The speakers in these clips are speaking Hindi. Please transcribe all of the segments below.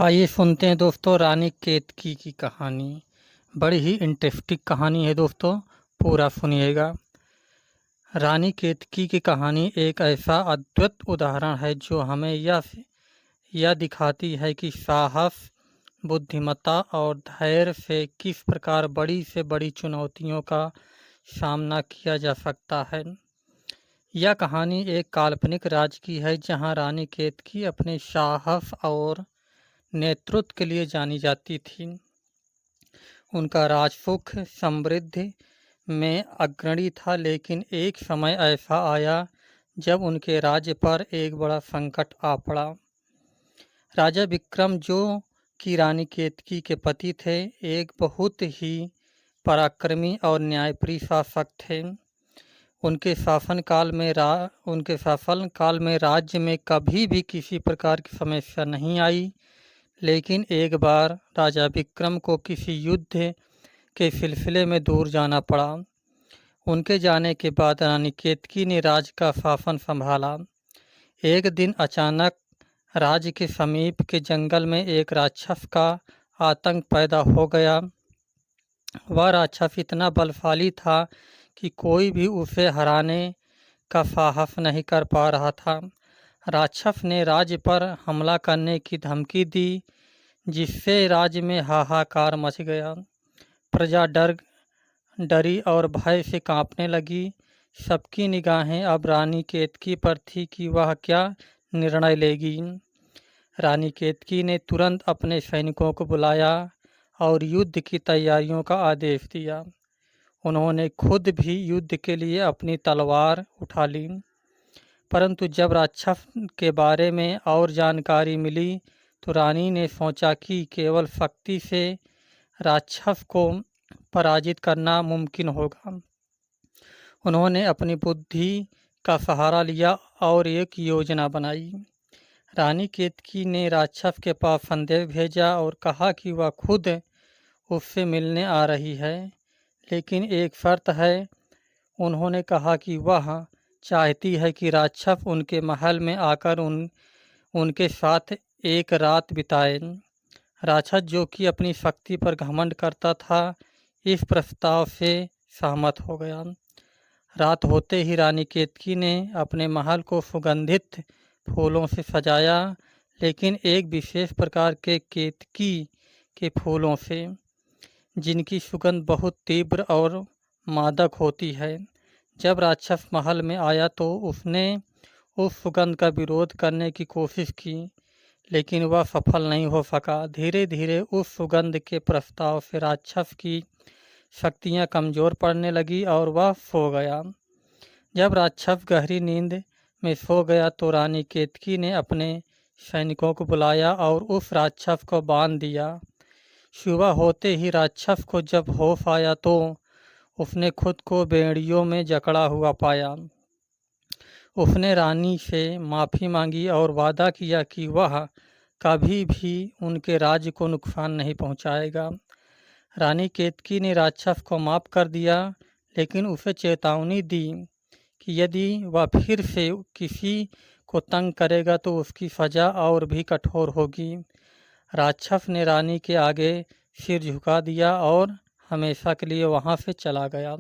आइए सुनते हैं दोस्तों रानी केतकी की कहानी। बड़ी ही इंटरेस्टिंग कहानी है दोस्तों, पूरा सुनिएगा। रानी केतकी की कहानी एक ऐसा अद्भुत उदाहरण है जो हमें यह दिखाती है कि साहस, बुद्धिमत्ता और धैर्य से किस प्रकार बड़ी से बड़ी चुनौतियों का सामना किया जा सकता है। यह कहानी एक काल्पनिक राज्य की है जहां रानी केतकी अपने साहस और नेतृत्व के लिए जानी जाती थी। उनका राज सुख समृद्धि में अग्रणी था, लेकिन एक समय ऐसा आया जब उनके राज्य पर एक बड़ा संकट आ पड़ा। राजा विक्रम, जो कि रानी केतकी के पति थे, एक बहुत ही पराक्रमी और न्यायप्रिय शासक थे। उनके शासनकाल में राज्य में कभी भी किसी प्रकार की समस्या नहीं आई। लेकिन एक बार राजा विक्रम को किसी युद्ध के सिलसिले में दूर जाना पड़ा। उनके जाने के बाद रानी केतकी ने राज्य का शासन संभाला। एक दिन अचानक राज्य के समीप के जंगल में एक राक्षस का आतंक पैदा हो गया। वह राक्षस इतना बलशाली था कि कोई भी उसे हराने का साहस नहीं कर पा रहा था। राक्षस ने राज्य पर हमला करने की धमकी दी, जिससे राज्य में हाहाकार मच गया। प्रजा डरी और भय से कांपने लगी। सबकी निगाहें अब रानी केतकी पर थी कि वह क्या निर्णय लेगी। रानी केतकी ने तुरंत अपने सैनिकों को बुलाया और युद्ध की तैयारियों का आदेश दिया। उन्होंने खुद भी युद्ध के लिए अपनी तलवार उठा ली। परंतु जब राक्षस के बारे में और जानकारी मिली तो रानी ने सोचा कि केवल शक्ति से राक्षस को पराजित करना मुमकिन होगा। उन्होंने अपनी बुद्धि का सहारा लिया और एक योजना बनाई। रानी केतकी ने राक्षस के पास संदेश भेजा और कहा कि वह खुद उससे मिलने आ रही है, लेकिन एक शर्त है। उन्होंने कहा कि वह चाहती है कि राक्षस उनके महल में आकर उनके साथ एक रात बिताए। राक्षस, जो कि अपनी शक्ति पर घमंड करता था, इस प्रस्ताव से सहमत हो गया। रात होते ही रानी केतकी ने अपने महल को सुगंधित फूलों से सजाया, लेकिन एक विशेष प्रकार के केतकी के फूलों से, जिनकी सुगंध बहुत तीव्र और मादक होती है। जब राक्षस महल में आया तो उसने उस सुगंध का विरोध करने की कोशिश की, लेकिन वह सफल नहीं हो सका। धीरे धीरे उस सुगंध के प्रस्ताव से राक्षस की शक्तियां कमज़ोर पड़ने लगी और वह सो गया। जब राक्षस गहरी नींद में सो गया तो रानी केतकी ने अपने सैनिकों को बुलाया और उस राक्षस को बांध दिया। सुबह होते ही राक्षस को जब होश आया तो उसने खुद को बेड़ियों में जकड़ा हुआ पाया। उसने रानी से माफ़ी मांगी और वादा किया कि वह कभी भी उनके राज्य को नुकसान नहीं पहुंचाएगा। रानी केतकी ने राक्षस को माफ़ कर दिया, लेकिन उसे चेतावनी दी कि यदि वह फिर से किसी को तंग करेगा तो उसकी सज़ा और भी कठोर होगी। राक्षस ने रानी के आगे सिर झुका दिया और हमेशा के लिए वहां से चला गया।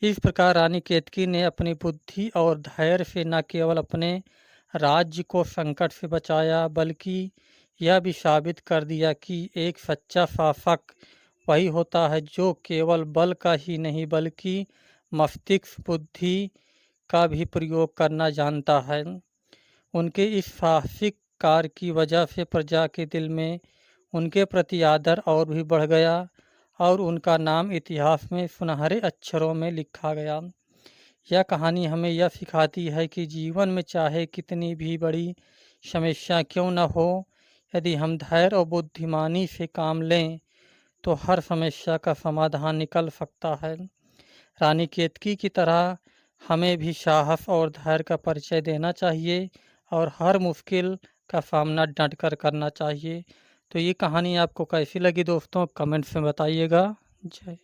इस प्रकार रानी केतकी ने अपनी बुद्धि और धैर्य से न केवल अपने राज्य को संकट से बचाया, बल्कि यह भी साबित कर दिया कि एक सच्चा शासक वही होता है जो केवल बल का ही नहीं बल्कि मस्तिष्क बुद्धि का भी प्रयोग करना जानता है। उनके इस साहसिक कार्य की वजह से प्रजा के दिल में उनके प्रति आदर और भी बढ़ गया और उनका नाम इतिहास में सुनहरे अक्षरों में लिखा गया। यह कहानी हमें यह सिखाती है कि जीवन में चाहे कितनी भी बड़ी समस्या क्यों न हो, यदि हम धैर्य और बुद्धिमानी से काम लें तो हर समस्या का समाधान निकल सकता है। रानी केतकी की तरह हमें भी साहस और धैर्य का परिचय देना चाहिए और हर मुश्किल का सामना डट कर करना चाहिए। तो ये कहानी आपको कैसी लगी दोस्तों, कमेंट्स में बताइएगा। जय